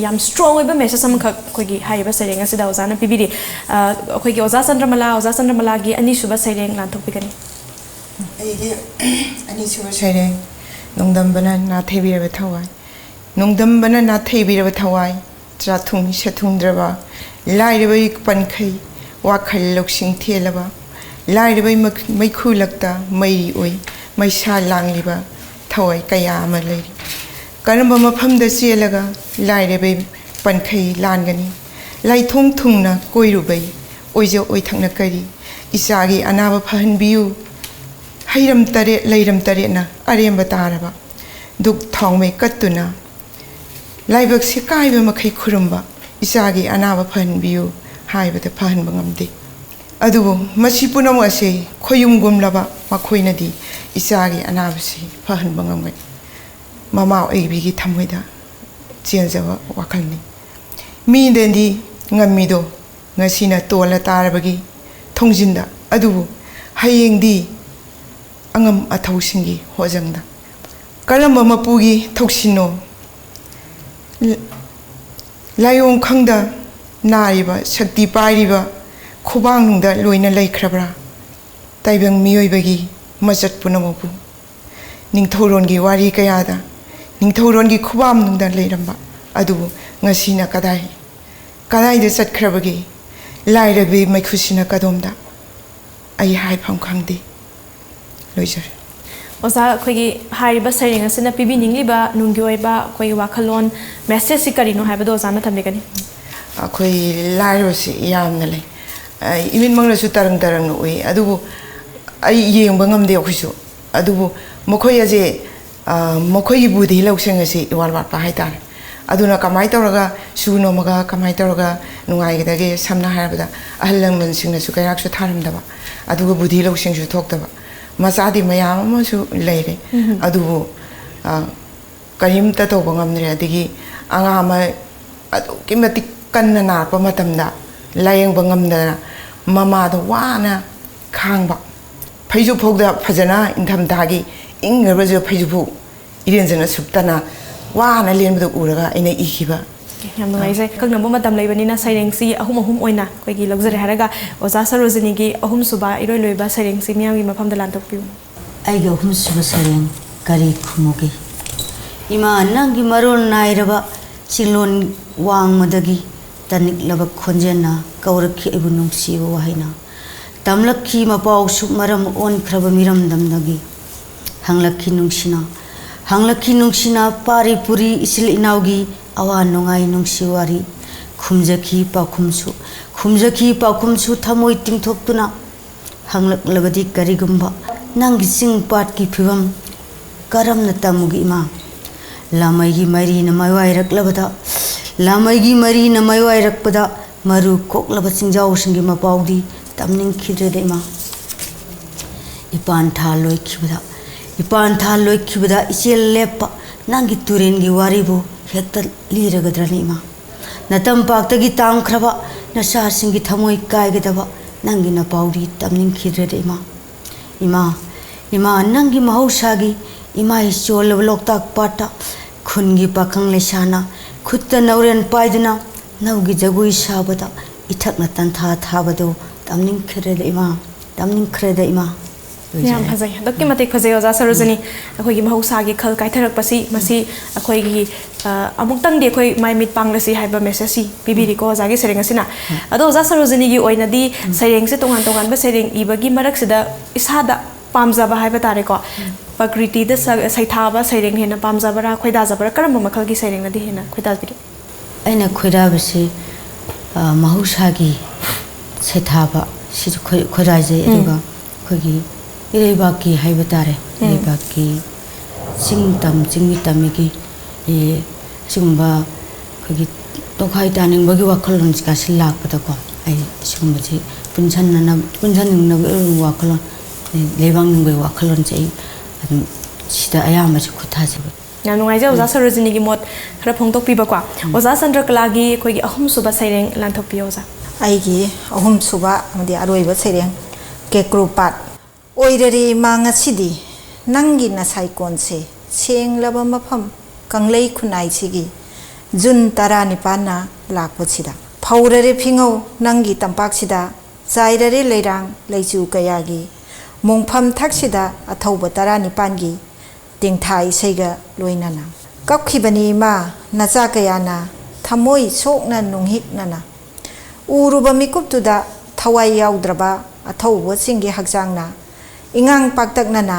ꯌꯥꯝ ꯁ꯭ꯇ꯭ꯔꯣꯡ ꯑꯣꯏꯕ ꯃꯦꯁꯦꯖ ꯑꯃꯈꯛ ꯑꯩꯈꯣꯏꯒꯤ ꯍꯥꯏꯔꯤꯕ ꯁꯩꯔꯦꯡ ꯑꯁꯤꯗ ꯑꯣꯖꯥꯅ ꯄꯤꯕꯤꯔꯤ ꯑꯩꯈꯣꯏꯒꯤ ꯑꯣꯖꯥ ꯆꯟꯗ꯭ꯔꯃꯂꯥꯒꯤ ꯑꯅꯤꯁꯨꯕ ꯁꯩꯔꯦꯡ ꯂꯥꯟꯊꯣꯛꯄꯤꯒꯅꯤ ꯑꯩꯒꯤ ꯑꯅꯤꯁꯨꯕ ꯁꯩꯔꯦꯡ ꯅꯣꯡꯗꯝꯕꯅ ꯅꯥꯊꯩꯕꯤꯔꯕ ꯊꯋꯥꯏ ꯅꯣꯡꯗꯝꯕꯅ ꯅꯥꯊꯩꯕꯤꯔꯕ ꯊꯋꯥꯏ ꯆꯥꯊꯨꯡ ꯁꯦꯊꯨꯡꯗ꯭ꯔꯕ ꯂꯥꯏꯔꯕꯩ ꯄꯟꯈꯩ ꯋꯥꯈꯜ ꯂꯧꯁꯤꯡ ꯊꯦꯜꯂꯕ ꯂꯥꯏꯔꯕꯩ ꯃꯩꯈꯨꯂꯛꯇ ꯃꯩꯔꯤ ꯑꯣꯏ ꯃꯩꯁꯥ ꯂꯥꯡꯂꯤꯕ ꯊꯋꯥꯏ ꯀꯌꯥ ꯑꯃ ꯂꯩꯔꯤ ꯀꯔꯝꯕ ꯃꯐꯝꯗ ꯆꯦꯜꯂꯒ ꯂꯥꯏꯔꯕꯩ ꯄꯟꯈꯩ ꯂꯥꯟꯒꯅꯤ ꯂꯥꯏꯊꯣꯡ ꯊꯨꯡꯅ ꯀꯣꯏꯔꯨꯕꯩ ꯑꯣꯏꯖ ꯑꯣꯏꯊꯛꯅ ꯀꯔꯤ ꯏꯆꯥꯒꯤ ꯑꯅꯥꯕ ꯐꯍꯟꯕꯤꯌꯨ ꯍꯩꯔꯝ ꯇꯔꯦꯠ ꯂꯩꯔꯝ ꯇꯔꯦꯠꯅ ꯑꯔꯦꯝꯕ ꯇꯥꯔꯕ ꯗꯨꯛ ꯊꯥꯎꯃꯩ ꯀꯠꯇꯨꯅ ꯂꯥꯏꯕꯛꯁꯤ ꯀꯥꯏꯕ ꯃꯈꯩ ꯈꯨꯔꯨꯝꯕ ꯏꯆꯥꯒꯤ ꯑꯅꯥꯕ ꯐꯍꯟꯕꯤꯌꯨ ꯍꯥꯏꯕꯗ ꯐꯍꯟꯕ ꯉꯝꯗꯦ ꯑꯗꯨꯕꯨ ꯃꯁꯤ ꯄꯨꯝꯅꯃꯛ ꯑꯁꯤ ꯈꯣꯏꯌꯨꯝꯒꯨꯝꯂꯕ ꯃꯈꯣꯏꯅꯗꯤ ꯏꯆꯥꯒꯤ ꯑꯅꯥꯕꯁꯤ ꯐꯍꯟꯕ ꯉꯝꯒꯅꯤ ꯃꯃꯥ ꯑꯣꯏꯕꯤꯒꯤ ꯊꯃꯣꯏꯗ ꯆꯦꯟꯖꯕ ꯋꯥꯈꯜꯅꯤ ꯃꯤꯗꯗꯤ ꯉꯝꯃꯤꯗꯣ ꯉꯁꯤꯅ ꯇꯣꯜꯂ ꯇꯥꯔꯕꯒꯤ ꯊꯣꯡꯖꯤꯟꯗ ꯑꯗꯨꯕꯨ ꯍꯌꯦꯡꯗꯤ ꯑꯉꯝ ꯑꯊꯧꯁꯤꯡꯒꯤ ꯍꯣꯖꯪꯗ ꯀꯔꯝꯕ ꯃꯄꯨꯒꯤ ꯊꯧꯁꯤꯟꯅꯣ ꯂꯥꯏꯑꯣꯡ ꯈꯪꯗ ꯅꯥꯔꯤꯕ ꯁꯛꯇꯤ ꯄꯥꯏꯔꯤꯕ ꯈꯨꯕꯥꯡꯅꯨꯡꯗ ꯂꯣꯏꯅ ꯂꯩꯈ꯭ꯔꯕ꯭ꯔꯥ ꯇꯥꯏꯕꯪ ꯃꯤꯑꯣꯏꯕꯒꯤ ꯃꯆꯠ ꯄꯨꯝꯅꯃꯛꯄꯨ ꯅꯤꯡꯊꯧꯔꯣꯟꯒꯤ ꯋꯥꯔꯤ ꯀꯌꯥꯗ ꯅꯤꯡꯊꯧꯔꯣꯟꯒꯤ ꯈꯨꯕꯥꯝꯅꯨꯡꯗ ꯂꯩꯔꯝꯕ ꯑꯗꯨꯕꯨ ꯉꯁꯤꯅ ꯀꯗꯥꯏꯗ ꯆꯠꯈ꯭ꯔꯕꯒꯦ ꯂꯥꯏꯔꯕꯤ ꯃꯩꯈꯨꯁꯤꯅ ꯀꯗꯣꯝꯗ ꯑꯩ ꯍꯥꯏꯐꯝ ꯈꯪꯗꯦ ꯂꯣꯏꯖꯔꯦ ꯑꯣꯖꯥ ꯑꯩꯈꯣꯏꯒꯤ ꯍꯥꯏꯔꯤꯕ ꯁꯩꯔꯦꯡ ꯑꯁꯤꯅ ꯄꯤꯕꯤꯅꯤꯡꯂꯤꯕ ꯅꯨꯡꯒꯤ ꯑꯣꯏꯕ ꯑꯩꯈꯣꯏꯒꯤ ꯋꯥꯈꯜꯂꯣꯟ ꯃꯦꯁꯦꯖꯁꯤ ꯀꯔꯤꯅꯣ ꯍꯥꯏꯕꯗꯣ ꯑꯣꯖꯥꯅ ꯊꯝꯕꯤꯒꯅꯤ ꯑꯩꯈꯣꯏ ꯂꯥꯏꯔꯕꯁꯤ ꯌꯥꯝꯅ ꯂꯩ ꯏꯃꯤꯠꯃꯛꯅꯁꯨ ꯇꯔꯪ ꯎꯏ ꯑꯗꯨꯕꯨ ꯑꯩ ꯌꯦꯡꯕ ꯉꯝꯗꯦ ꯑꯩꯈꯣꯏꯁꯨ ꯑꯗꯨꯕꯨ ꯃꯈꯣꯏ ꯑꯁꯦ ꯃꯈꯣꯏꯒꯤ ꯕꯨꯙꯤ ꯂꯧꯁꯤꯡ ꯑꯁꯤ ꯏꯋꯥꯠ ꯋꯥꯠꯄ ꯍꯥꯏꯇꯥꯔꯦ ꯑꯗꯨꯅ ꯀꯃꯥꯏꯅ ꯇꯧꯔꯒ ꯁꯨ ꯅꯣꯝꯃꯒ ꯀꯃꯥꯏꯅ ꯇꯧꯔꯒ ꯅꯨꯡꯉꯥꯏꯒꯗꯒꯦ ꯁꯝꯅ ꯍꯥꯏꯔꯕꯗ ꯑꯍꯜ ꯂꯃꯟꯁꯤꯡꯅꯁꯨ ꯀꯌꯥꯛꯁꯨ ꯊꯥꯔꯝꯗꯕ ꯑꯗꯨꯒ ꯕꯨꯙꯤ ꯂꯧꯁꯤꯡꯁꯨ ꯊꯣꯛꯇꯕ ꯃꯆꯥꯗꯤ ꯃꯌꯥꯝ ꯑꯃꯁꯨ ꯂꯩꯔꯦ ꯑꯗꯨꯕꯨ ꯀꯔꯤꯝꯇ ꯇꯧꯕ ꯉꯝꯗ꯭ꯔꯦ ꯑꯗꯒꯤ ꯑꯉꯥꯡ ꯑꯃ ꯑꯗꯨꯛꯀꯤ ꯃꯇꯤꯛ ꯀꯟꯅ ꯅꯥꯔꯛꯄ ꯃꯇꯝꯗ ꯂꯥꯌꯦꯡꯕ ꯉꯝꯗꯅ ꯃꯃꯥꯗꯣ ꯋꯥꯅ ꯈꯥꯡꯕ ꯐꯩꯖꯨꯞꯐꯥꯎꯗ ꯐꯖꯅ ꯏꯪꯊꯝꯊꯥꯒꯤ ꯏꯪꯈ꯭ꯔꯕꯁꯨ ꯐꯩꯖꯨꯞꯐꯥꯎ ꯏꯔꯦꯟꯖꯅ ꯁꯨꯞꯇꯅ ꯋꯥꯅ ꯂꯦꯟꯕꯗꯨ ꯎꯔꯒ ꯑꯩꯅ ꯏꯈꯤꯕ ꯌꯥꯝ ꯅꯨꯡꯉꯥꯏꯖꯩ ꯑꯀꯛꯅꯕ ꯃꯇꯝ ꯂꯩꯕꯅꯤꯅ ꯁꯩꯔꯦꯡꯁꯤ ꯑꯍꯨꯝ ꯑꯣꯏꯅ ꯑꯩꯈꯣꯏꯒꯤ ꯂꯧꯖꯔꯦ ꯍꯥꯏꯔꯒ ꯑꯣꯖꯥ ꯁꯔꯣꯖꯤꯅꯤꯒꯤ ꯑꯍꯨꯝꯁꯨꯕ ꯏꯔꯣꯏ ꯂꯣꯏꯕ ꯁꯩꯔꯦꯡꯁꯤ ꯃꯤꯌꯥꯝꯒꯤ ꯃꯐꯝꯗ ꯂꯥꯟꯊꯣꯛꯄꯤꯌꯨ ꯑꯩꯒꯤ ꯑꯍꯨꯝꯁꯨꯕ ꯁꯩꯔꯦꯡ ꯀꯔꯤ ꯈꯨꯝꯃꯨꯒꯦ ꯏꯃꯥ ꯅꯪꯒꯤ ꯃꯔꯣꯜ ꯅꯥꯏꯔꯕ ꯆꯤꯡꯂꯣꯟ ꯋꯥꯡꯃꯗꯒꯤ ꯇꯅꯤꯛꯂꯕ ꯈꯣꯟꯖꯦꯜꯅ ꯀꯧꯔꯛꯈꯤ ꯑꯩꯕꯨ ꯅꯨꯡꯁꯤꯕ ꯋꯥꯍꯩꯅ ꯇꯝꯂꯛꯈꯤ ꯃꯄꯥꯎꯁꯨ ꯃꯔꯝ ꯑꯣꯟꯈ꯭ꯔꯕ ꯃꯤꯔꯝꯗꯝꯗꯒꯤ ꯍꯪꯂꯛꯈꯤ ꯅꯨꯡꯁꯤꯅ ꯄꯥꯔꯤ ꯄꯨꯔꯤ ꯏꯆꯤꯜ ꯏꯅꯥꯎꯒꯤ ꯑꯋꯥ ꯅꯨꯡꯉꯥꯏ ꯅꯨꯡꯁꯤ ꯋꯥꯔꯤ ꯈꯨꯝꯖꯈꯤ ꯄꯥꯎꯈꯨꯝꯁꯨ ꯊꯃꯣꯏ ꯇꯤꯡꯊꯣꯛꯇꯨꯅ ꯍꯪꯂꯛꯂꯕꯗꯤ ꯀꯔꯤꯒꯨꯝꯕ ꯅꯪꯒꯤ ꯆꯤꯡ ꯄꯥꯠꯀꯤ ꯐꯤꯕꯝ ꯀꯔꯝꯅ ꯇꯝꯃꯨꯒꯤ ꯏꯃꯥ ꯂꯥꯃꯩꯒꯤ ꯃꯔꯤꯅ ꯃꯥꯏꯋꯥꯏꯔꯛꯄꯗ ꯃꯔꯨ ꯀꯣꯛꯂꯕ ꯆꯤꯡꯖꯥꯎꯁꯤꯡꯒꯤ ꯃꯄꯥꯎꯗꯤ ꯇꯝꯅꯤꯡꯈꯤꯗ꯭ꯔꯦꯗ ꯏꯃꯥ ꯏꯄꯥꯟ ꯊꯥ ꯂꯣꯏꯈꯤꯕꯗ ꯏꯆꯦꯜ ꯂꯦꯞꯄ ꯅꯪꯒꯤ ꯇꯨꯔꯦꯟꯒꯤ ꯋꯥꯔꯤꯕꯨ ꯍꯦꯛꯇ ꯂꯤꯔꯒꯗ꯭ꯔꯅꯤ ꯏꯃా ꯅꯇꯝꯄꯥꯛꯇꯒꯤ ꯇꯥꯝꯈ꯭ꯔꯕ ꯅꯆꯥꯁꯤꯡꯒꯤ ꯊꯃꯣꯏ ꯀꯥꯏꯒꯗꯕ ꯅꯪꯒꯤ ꯅꯄꯥꯎꯗꯤ ꯇꯝꯅꯤꯡꯈꯤꯗ꯭ꯔꯦꯗ ꯏꯃꯥ ꯅꯪꯒꯤ ꯃꯍꯧꯁꯥꯒꯤ ꯏꯃꯥꯏ ꯆꯣꯜꯂꯕ ꯂꯣꯛꯇꯥꯛ ꯄꯥꯠꯇ ꯈꯨꯟꯒꯤ ꯄꯥꯈꯪ ꯂꯩꯁꯥꯅ ꯈꯨꯠꯇ ꯅꯧꯔꯦꯟ ꯄꯥꯏꯗꯨꯅ ꯅꯧꯒꯤ ꯖꯒꯣꯏ ꯁꯥꯕꯗ ꯏꯊꯛꯅ ꯇꯟꯊꯥ ꯊꯥꯕꯗꯨ ꯇꯝꯅꯤꯡꯈ꯭ꯔꯦꯗ ꯏꯃꯥ ꯌꯥꯝ ꯐꯖꯩ ꯑꯗꯨꯛꯀꯤ ꯃꯇꯤꯛ ꯐꯖꯩ ꯑꯣꯖꯥ ꯁꯔꯣꯖꯤꯅꯤ ꯑꯩꯈꯣꯏꯒꯤ ꯃꯍꯧꯁꯥꯒꯤ ꯈꯜ ꯀꯥꯏꯊꯔꯛꯄꯁꯤ ꯃꯁꯤ ꯑꯩꯈꯣꯏꯒꯤ ꯑꯃꯨꯛꯇꯪꯗꯤ ꯑꯩꯈꯣꯏ ꯃꯥꯏ ꯃꯤꯠ ꯄꯥꯡꯂꯁꯤ ꯍꯥꯏꯕ ꯃꯦꯁꯦꯖꯁꯤ ꯄꯤꯕꯤꯔꯤꯀꯣ ꯑꯣꯖꯥꯒꯤ ꯁꯩꯔꯦꯡ ꯑꯁꯤꯅ ꯑꯗꯣ ꯑꯣꯖꯥ ꯁꯔꯣꯖꯤꯅꯤꯒꯤ ꯑꯣꯏꯅꯗꯤ ꯁꯩꯔꯦꯡꯁꯦ ꯇꯣꯉꯥꯟ ꯇꯣꯉꯥꯟꯕ ꯁꯩꯔꯦꯡ ꯏꯕꯒꯤ ꯃꯔꯛꯁꯤꯗ ꯏꯁꯥꯗ ꯄꯥꯝꯖꯕ ꯍꯥꯏꯕ ꯇꯥꯔꯦꯀꯣ ꯄ꯭ꯔꯀ꯭ꯔꯤꯇꯤꯗ ꯁꯩꯊꯥꯕ ꯁꯩꯔꯦꯡ ꯍꯦꯟꯅ ꯄꯥꯝꯖꯕꯔꯥ ꯈꯣꯏꯗꯥꯖꯕꯔꯥ ꯀꯔꯝꯕ ꯃꯈꯜꯒꯤ ꯁꯩꯔꯦꯡꯅꯗꯤ ꯍꯦꯟꯅ ꯈꯣꯏꯗꯥꯕꯤꯔꯤ ꯑꯩꯅ ꯈꯣꯏꯗꯥꯕꯁꯤ ꯃꯍꯧꯁꯥꯒꯤ ꯁꯩꯊꯥꯕ ꯁꯤꯁꯨ ꯈꯣꯏꯗꯥꯖꯩ ꯑꯗꯨꯒ ꯑꯩꯈꯣꯏꯒꯤ इरेबाकी है बतारे इरेबाकी चिंगी तमीगी सिगुम्बा खगी तोखाई तानिंग बगी वाखलोन सिकासी लाकपदको आई सिगुम्बा पुंसनना वाखलोन लेबांग बगी वाखलोन चाहिँ सिदा अयामा चाहिँ खुथासे ꯌꯥꯝ ꯅꯨꯡꯉꯥꯏꯖꯩ ꯑꯣꯖꯥ ꯁꯔꯣꯖꯤꯅꯤꯒꯤ ꯃꯣꯠ ꯈꯔ ꯐꯣꯡꯗꯣꯛꯄꯤꯕꯀꯣ ꯑꯣꯖꯥ ꯆꯟꯗ꯭ꯔꯀꯂꯥꯒꯤ ꯑꯩꯈꯣꯏꯒꯤ ꯑꯍꯨꯝꯁꯨꯕ ꯁꯩꯔꯦꯡ ꯂꯥꯟꯊꯣꯛꯄꯤꯌꯣ ꯑꯣꯖꯥ ꯑꯩꯒꯤ ꯑꯍꯨꯝꯁꯨꯕ ꯑꯃꯗꯤ ꯑꯔꯣꯏꯕ ꯁꯩꯔꯦꯡ ꯀꯦꯀ꯭ꯔꯨꯄꯥꯠ ꯑꯣꯏꯔꯔꯤ ꯃꯥꯡꯉꯁꯤꯗꯤ ꯅꯪꯒꯤ ꯅꯁꯥꯏꯀꯣꯟꯁꯦ ꯁꯦꯡꯂꯕ ꯃꯐꯝ ꯀꯪꯂꯩ ꯈꯨꯟꯅꯥꯏꯁꯤꯒꯤ ꯖꯨꯟ 19ꯅ ꯂꯥꯛꯄꯁꯤꯗ ꯐꯧꯔꯔꯦ ꯐꯤꯉꯧ ꯅꯪꯒꯤ ꯇꯝꯄꯥꯛꯁꯤꯗ ꯆꯥꯏꯔꯔꯦ ꯂꯩꯔꯥꯡ ꯂꯩꯆꯨ ꯀꯌꯥꯒꯤ ꯃꯣꯡꯐꯝ ꯊꯛꯁꯤꯗ ꯑꯊꯧꯕ 19ꯒꯤ ꯇꯦꯡꯊꯥ ꯏꯁꯩꯒ ꯂꯣꯏꯅꯅ ꯀꯞꯈꯤꯕꯅꯤ ꯏꯃꯥ ꯅꯆꯥ ꯀꯌꯥꯅ ꯊꯃꯣꯏ ꯁꯣꯛꯅ ꯅꯨꯡꯍꯤꯛꯅꯅ ꯎꯔꯨꯕ ꯃꯤꯀꯨꯞꯇꯨꯗ ꯊꯋꯥꯏ ꯌꯥꯎꯗ꯭ꯔꯕ ꯑꯊꯧꯕꯁꯤꯡꯒꯤ ꯍꯛꯆꯥꯡꯅ ꯏꯉꯥꯡ ꯄꯥꯛꯇꯛꯅꯅ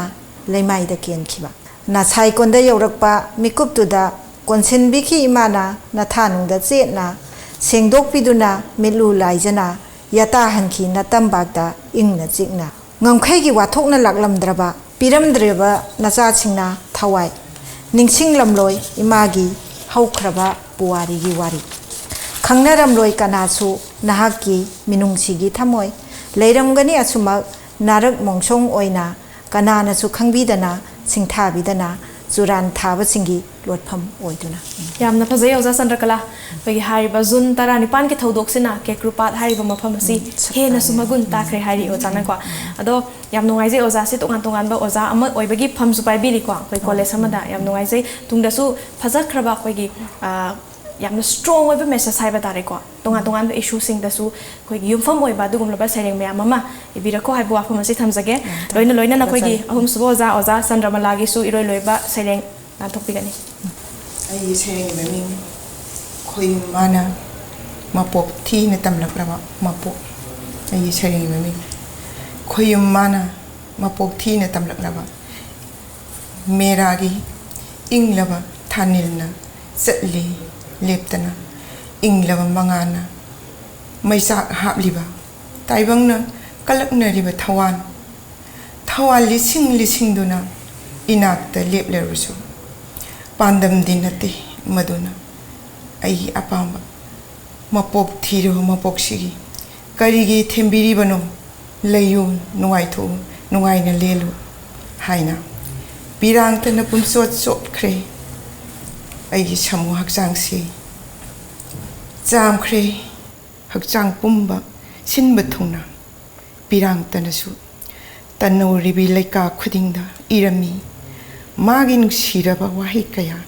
ꯂꯩꯃꯥꯏꯗ ꯀꯦꯟꯈꯤꯕ ꯅꯁꯥꯏꯀꯣꯟꯗ ꯌꯧꯔꯛꯄ ꯃꯤꯀꯨꯞꯇꯨꯗ ꯀꯣꯟꯁꯤꯟꯕꯤꯈꯤ ꯏꯃꯥꯅ ꯅꯊꯥꯅꯨꯡꯗ ꯆꯦꯠꯅ ꯁꯦꯡꯗꯣꯛꯄꯤꯗꯨꯅ ꯃꯤꯠꯂꯨ ꯂꯥꯏꯖꯅ ꯌꯥꯇꯥꯍꯟꯈꯤ ꯅꯇꯝꯕꯥꯛꯇ ꯏꯪꯅ ꯆꯤꯛꯅ ꯉꯝꯈꯩꯒꯤ ꯋꯥꯊꯣꯛꯅ ꯂꯥꯛꯂꯝꯗ꯭ꯔꯕ ꯄꯤꯔꯝꯗ꯭ꯔꯕ ꯅꯆꯥꯁꯤꯡꯅ ꯊꯋꯥꯏ ꯅꯤꯡꯁꯤꯡꯂꯝꯂꯣꯏ ꯏꯃꯥꯒꯤ ꯍꯧꯈ꯭ꯔꯕ ꯄꯨꯋꯥꯔꯤꯒꯤ ꯋꯥꯔꯤ ꯈꯪꯅꯔꯝꯂꯣꯏ ꯀꯅꯥꯁꯨ ꯅꯍꯥꯛꯀꯤ ꯃꯤꯅꯨꯡꯁꯤꯒꯤ ꯊꯃꯣꯏ ꯂꯩꯔꯝꯒꯅꯤ ꯑꯁꯨꯃꯛ ꯅꯥꯔꯛ ꯃꯣꯡꯁꯣꯡ ꯑꯣꯏꯅ ꯀꯅꯥꯅꯁꯨ ꯈꯪꯕꯤꯗꯅ ꯁꯤꯡꯊꯥꯕꯤꯗꯅ जुरान थाबसिंगी लोटफम ओइदुना ꯌꯥꯝꯅ ꯐꯖꯩ ꯑꯣꯖꯥ ꯆꯟꯗ꯭ꯔꯀꯂꯥ ꯑꯩꯈꯣꯏꯒꯤ ꯍꯥꯏꯔꯤꯕ ꯖꯨꯟ 19ꯒꯤ ꯊꯧꯗꯣꯛꯁꯤꯅ ꯀꯦꯀ꯭ꯔꯨꯄꯥꯠ ꯍꯥꯏꯔꯤꯕ ꯃꯐꯝ ꯑꯁꯤ ꯍꯦꯟꯅꯁꯨ ꯃꯒꯨꯟ ꯇꯥꯈ꯭ꯔꯦ ꯍꯥꯏꯔꯤ ꯑꯣꯖꯥꯅꯀꯣ ꯑꯗꯣ ꯌꯥꯝ ꯅꯨꯡꯉꯥꯏꯖꯩ ꯑꯣꯖꯥꯁꯤ ꯇꯣꯉꯥꯟ ꯇꯣꯉꯥꯟꯕ ꯑꯣꯖꯥ ꯑꯃ ꯑꯣꯏꯕꯒꯤ ꯐꯝꯁꯨ ꯄꯥꯏꯕꯤꯔꯤꯀꯣ ꯑꯩꯈꯣꯏ ꯀꯣꯂꯦꯖ ꯑꯃꯗ ꯌꯥꯝ ꯅꯨꯡꯉꯥꯏꯖꯩ ꯇꯨꯡꯗꯁꯨ ꯐꯖꯈ꯭ꯔꯕ ꯑꯩꯈꯣꯏꯒꯤ ꯌꯥꯝꯅ ꯁ꯭ꯇꯔꯣꯡ ꯑꯣꯏꯕ ꯃꯦꯁꯦꯖ ꯍꯥꯏꯕ ꯇꯥꯔꯦꯀꯣ ꯇꯣꯉꯥꯟ ꯇꯣꯉꯥꯟꯕ ꯏꯁꯨꯁꯤꯡꯗꯁꯨ ꯑꯩꯈꯣꯏꯒꯤ ꯌꯨꯝꯐꯝ ꯑꯣꯏꯕ ꯑꯗꯨꯒꯨꯝꯂꯕ ꯁꯩꯔꯦꯡ ꯃꯌꯥꯝ ꯑꯃ ꯏꯕꯤꯔꯛꯈꯣ ꯍꯥꯏꯕ ꯋꯥꯐꯝ ꯑꯁꯤ ꯊꯝꯖꯒꯦ ꯂꯣꯏꯅꯅ ꯑꯩꯈꯣꯏꯒꯤ ꯑꯍꯨꯝꯁꯨꯕ ꯑꯣꯖꯥ ꯆꯟꯗ꯭ꯔꯃꯂꯥꯒꯤꯁꯨ ꯏꯔꯣꯏ ꯂꯣꯏꯕ ꯁꯩꯔꯦꯡ ꯂꯥꯟꯊꯣꯛꯄꯤꯒꯅꯤ ꯑꯩꯒꯤ ꯁꯩꯔꯦꯡꯒꯤ ꯃꯃꯤꯡ ꯈꯣꯏꯌꯨꯝ ꯃꯥꯅ ꯃꯄꯣꯛ ꯊꯤꯅ ꯇꯝꯂꯛꯂꯕ ꯃꯄꯣꯛ ꯑꯩꯒꯤ ꯁꯩꯔꯦꯡꯒꯤ ꯃꯃꯤꯡ ꯈꯣꯏꯌꯨꯝ ꯃꯥꯅ ꯃꯄꯣꯛ ꯊꯤꯅ ꯇꯝꯂꯛꯂꯕ ꯃꯦꯔꯥꯒꯤ ꯏꯪꯂꯕ ꯊꯥꯅꯤꯜꯅ ꯆꯠꯂꯤ ꯂꯦꯞꯇꯅ ꯏꯪꯂꯕ ꯃꯉꯥꯅ ꯃꯩꯆꯥꯛ ꯍꯥꯞꯂꯤꯕ ꯇꯥꯏꯕꯪꯅ ꯀꯜꯂꯛꯅꯔꯤꯕ ꯊꯋꯥꯟ ꯂꯤꯁꯤꯡꯗꯨꯅ ꯏꯅꯥꯛꯇ ꯂꯦꯞꯂꯔꯕꯁꯨ ꯄꯥꯟꯗꯝꯗꯤ ꯅꯠꯇꯦ ꯃꯗꯨꯅ ꯑꯩꯒꯤ ꯑꯄꯥꯝꯕ ꯃꯄꯣꯛ ꯊꯤꯔꯕ ꯃꯄꯣꯛꯁꯤꯒꯤ ꯀꯔꯤꯒꯤ ꯊꯦꯝꯕꯤꯔꯤꯕꯅꯣ ꯂꯩꯌꯨ ꯅꯨꯡꯉꯥꯏꯊꯣꯛꯎ ꯅꯨꯡꯉꯥꯏꯅ ꯂꯦꯜꯂꯨ ꯍꯥꯏꯅ ꯄꯤꯔꯥꯡꯇꯅ ꯄꯨꯝꯆꯣꯠ ꯆꯣꯠꯈ꯭ರೆ ꯑꯩꯒꯤ ꯁꯃꯨ ꯍꯛꯆꯥꯡꯁꯤ ꯆꯥꯝꯈ꯭ꯔꯦ ꯍꯛꯆꯥꯡ ꯄꯨꯝꯕ ꯁꯤꯟꯕ ꯊꯨꯡꯅ ꯄꯤꯔꯥꯡꯇꯅꯁꯨ ꯇꯟꯅꯧꯔꯤꯕꯤ ꯂꯩꯀꯥ ꯈꯨꯗꯤꯡꯗ ꯏꯔꯝꯃꯤ ꯃꯥꯒꯤ ꯅꯨꯡꯁꯤꯔꯕ ꯋꯥꯍꯩ ꯀꯌꯥ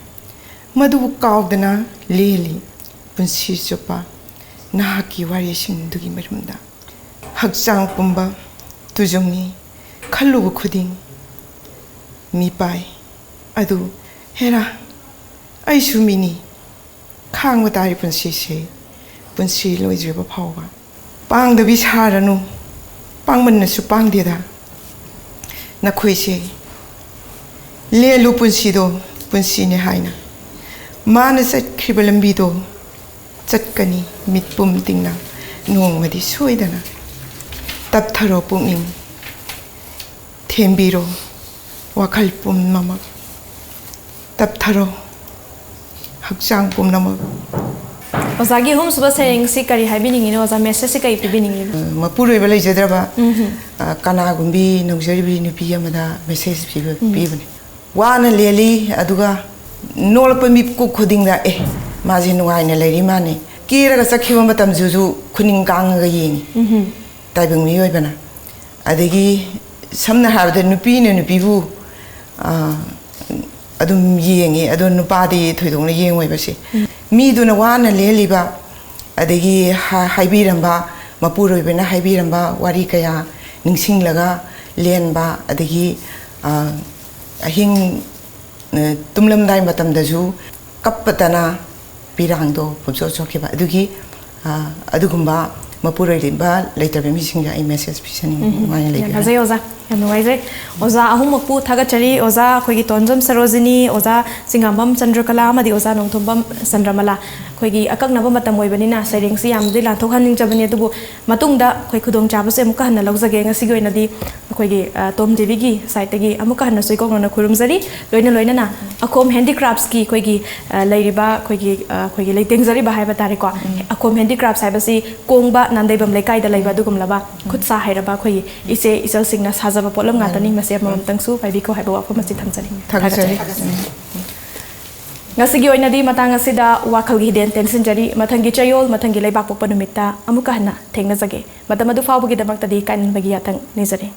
ꯃꯗꯨꯕꯨ ꯀꯥꯎꯗꯅ ꯂꯦꯜꯂꯤ ꯄꯨꯟꯁꯤ ꯆꯨꯞꯄ ꯅꯍꯥꯛꯀꯤ ꯋꯥꯔꯤꯁꯤꯡꯗꯨꯒꯤ ꯃꯔꯝꯗ ꯍꯛꯆꯥꯡ ꯄꯨꯝꯕ ꯇꯨꯖꯨꯡꯉꯤ ꯈꯜꯂꯨꯕ ꯈꯨꯗꯤꯡ ꯃꯤꯄꯥꯏ ꯑꯗꯨ ꯍꯦꯔꯥ ꯑꯩꯁꯨ ꯃꯤꯅꯤ ꯈꯥꯡꯕ ꯇꯥꯔꯤ ꯄꯨꯟꯁꯤꯁꯦ ꯄꯨꯟꯁꯤ ꯂꯣꯏꯗ꯭ꯔꯤꯕ ꯐꯥꯎꯕ ꯄꯥꯡꯗꯕꯤ ꯁꯥꯔꯅꯨ ꯄꯥꯡꯃꯟꯅꯁꯨ ꯄꯥꯡꯗꯦꯗ ꯅꯈꯣꯏꯁꯦ ꯂꯦꯜꯂꯨ ꯄꯨꯟꯁꯤꯗꯣ ꯄꯨꯟꯁꯤꯅꯦ ꯍꯥꯏꯅ ꯃꯥꯅ ꯆꯠꯈ꯭ꯔꯤꯕ ꯂꯝꯕꯤꯗꯣ ꯆꯠꯀꯅꯤ ꯃꯤꯠꯄꯨꯝ ꯇꯤꯡꯅ ꯅꯣꯡꯃꯗꯤ ꯁꯣꯏꯗꯅ ꯇꯞꯊꯔꯣ ꯄꯨꯛꯅꯤꯡ ꯊꯦꯝꯕꯤꯔꯣ ꯋꯥꯈꯜ ꯄꯨꯝꯅꯃꯛ ꯇꯞꯊꯔꯣ ꯍꯛꯆꯥꯡ ꯄꯨꯝꯅꯃꯛ ꯑꯣꯖꯥꯒꯤ ꯑꯍꯨꯝꯁꯨꯕ ꯁꯩꯔꯦꯡꯁꯤ ꯀꯔꯤ ꯍꯥꯏꯕꯤꯅꯤꯡꯉꯤꯅꯣ ꯑꯣꯖꯥ ꯃꯦꯁꯦꯖꯁꯤ ꯀꯔꯤ ꯄꯤꯕꯤꯅꯤꯡꯉꯤꯅꯣ ꯃꯄꯨꯔꯣꯏꯕ ꯂꯩꯖꯗ꯭ꯔꯕ ꯀꯅꯥꯒꯨꯝꯕꯤ ꯅꯧꯖꯔꯤꯕꯤ ꯅꯨꯄꯤ ꯑꯃꯗ ꯃꯦꯁꯦꯖ ꯄꯤꯕꯅꯤ ꯋꯥꯅ ꯂꯦꯜꯂꯤ ꯑꯗꯨꯒ ꯅꯣꯛꯂꯛꯄ ꯃꯤꯀꯨꯞ ꯈꯨꯗꯤꯡꯗ ꯃꯥꯁꯦ ꯅꯨꯡꯉꯥꯏꯅ ꯂꯩꯔꯤ ꯃꯥꯅꯦ ꯀꯦꯔꯒ ꯆꯠꯈꯤꯕ ꯃꯇꯝꯗꯨꯁꯨ ꯈꯨꯅꯤꯡ ꯀꯥꯡꯉꯒ ꯌꯦꯡꯉꯤ ꯇꯥꯏꯕꯪ ꯃꯤꯑꯣꯏꯕꯅ ꯑꯗꯒꯤ ꯁꯝꯅ ꯍꯥꯏꯔꯕꯗ ꯅꯨꯄꯤꯅ ꯅꯨꯄꯤꯕꯨ ꯑꯗꯨꯝ ꯌꯦꯡꯉꯤ ꯑꯗꯣ ꯅꯨꯄꯥꯗꯤ ꯊꯣꯏꯗꯣꯛꯅ ꯌꯦꯡꯉꯣꯏꯕꯁꯦ ꯃꯤꯗꯨꯅ ꯋꯥꯅ ꯂꯦꯜꯂꯤꯕ ꯑꯗꯒꯤ ꯍꯥꯏꯕꯤꯔꯝꯕ ꯃꯄꯨꯔꯣꯏꯕꯅ ꯍꯥꯏꯕꯤꯔꯝꯕ ꯋꯥꯔꯤ ꯀꯌꯥ ꯅꯤꯡꯁꯤꯡꯂꯒ ꯂꯦꯟꯕ ꯑꯗꯒꯤ ꯑꯍꯤꯡ ꯇꯨꯝꯂꯝꯗꯥꯏ ꯃꯇꯝꯗꯁꯨ ꯀꯞꯄꯇꯅ ꯄꯤꯔꯥꯡꯗꯣ ꯄꯨꯝꯆꯣꯠ ꯆꯣꯠꯈꯤꯕ ꯑꯗꯨꯒꯨꯝꯕ ꯃꯄꯨꯔꯣꯏꯕ ꯂꯩꯇꯕ ꯃꯤꯁꯤꯡꯗ ꯑꯩ ꯃꯦꯁꯦꯖ ꯄꯤꯖꯅꯤꯡꯉꯤ ꯅꯨꯡꯉꯥꯏꯅ ꯂꯩꯕꯤꯌꯨ ꯐꯖꯩ ꯑꯣꯖꯥ ꯌꯥꯝ ꯅꯨꯡꯉꯥꯏꯖꯩ ꯑꯣꯖꯥ ꯑꯍꯨꯝꯃꯛꯄꯨ ꯊꯥꯒꯠꯆꯔꯤ ꯑꯣꯖꯥ ꯑꯩꯈꯣꯏꯒꯤ ꯇꯣꯟꯖꯝ ꯁꯔꯣꯖꯤꯅꯤ ꯑꯣꯖꯥ ꯆꯤꯡꯉꯥꯝꯕꯝ ꯆꯟꯗ꯭ꯔꯀꯂꯥ ꯑꯃꯗꯤ ꯑꯣꯖꯥ ꯅꯣꯡꯊꯣꯝꯕꯝ ꯆꯟꯗ꯭ꯔꯃꯂꯥ ꯑꯩꯈꯣꯏꯒꯤ ꯑꯀꯛꯅꯕ ꯃꯇꯝ ꯑꯣꯏꯕꯅꯤꯅ ꯁꯩꯔꯦꯡꯁꯤ ꯌꯥꯝꯅꯗꯤ ꯂꯥꯟꯊꯣꯛꯍꯟꯅꯤꯡꯖꯕꯅꯤ ꯑꯗꯨꯕꯨ ꯃꯇꯨꯡꯗ ꯑꯩꯈꯣꯏ ꯈꯨꯗꯣꯡꯆꯥꯕꯁꯦ ꯑꯃꯨꯛꯀ ꯍꯟꯅ ꯂꯧꯖꯒꯦ ꯉꯁꯤꯒꯤ ꯑꯣꯏꯅꯗꯤ ꯑꯩꯈꯣꯏꯒꯤ ꯇꯣꯝ ꯇꯤꯚꯤꯒꯤ ꯁꯥꯏꯠꯇꯒꯤ ꯑꯃꯨꯛꯀ ꯍꯟꯅꯁꯨ ꯏꯀꯣꯛꯅꯅ ꯈꯨꯔꯨꯝꯖꯔꯤ ꯂꯣꯏꯅꯅ ꯑꯈꯣꯝ ꯍꯦꯟꯗꯤꯀ꯭ꯔꯥꯐꯠꯁꯀꯤ ꯑꯩꯈꯣꯏꯒꯤ ꯂꯩꯇꯦꯡꯖꯔꯤꯕ ꯍꯥꯏꯕ ꯇꯥꯔꯦꯀꯣ ꯑꯈꯣꯝ ꯍꯦꯟꯗꯤꯀ꯭ꯔꯥꯐꯠꯁ ꯍꯥꯏꯕꯁꯤ ꯀꯣꯡꯕ ꯅꯥꯟꯗꯩꯕꯝ ꯂꯩꯀꯥꯏꯗ ꯂꯩꯕ ꯑꯗꯨꯒꯨꯝꯂꯕ ꯈꯨꯠ ꯁꯥ ꯍꯩꯔꯕ ꯑꯩꯈꯣꯏꯒꯤ ꯏꯆꯦ ꯏꯆꯜꯁꯤꯡꯅ ꯁꯥꯖꯕ ꯄꯣꯠꯂꯝ ꯉꯥꯛꯇꯅꯤ ꯃꯁꯤ ꯑꯃꯃꯝꯇꯪꯁꯨ ꯄꯥꯏꯕꯤꯈꯣ ꯍꯥꯏꯕ ꯋꯥꯐꯝ ꯑꯁꯤ ꯊꯝꯖꯔꯤ ꯊꯥꯒꯠꯆꯔꯤ ꯉꯁꯤꯒꯤ ꯑꯣꯏꯅꯗꯤ ꯃꯇꯥꯡ ꯑꯁꯤꯗ ꯋꯥꯈꯜꯒꯤ ꯍꯤꯗꯦꯟ ꯇꯦꯟꯁꯤꯟꯖꯔꯤ ꯃꯊꯪꯒꯤ ꯆꯌꯣꯜ ꯃꯊꯪꯒꯤ ꯂꯩꯕꯥꯛꯄꯣꯛꯄ ꯅꯨꯃꯤꯠꯇ ꯑꯃꯨꯛꯀ ꯍꯟꯅ ꯊꯦꯡꯅꯖꯒꯦ ꯃꯇꯝ ꯑꯗꯨ ꯐꯥꯎꯕꯒꯤꯗꯃꯛꯇꯗꯤ ꯀꯥꯏꯅꯟꯕꯒꯤ ꯌꯥꯊꯪ ꯅꯤꯖꯔꯤ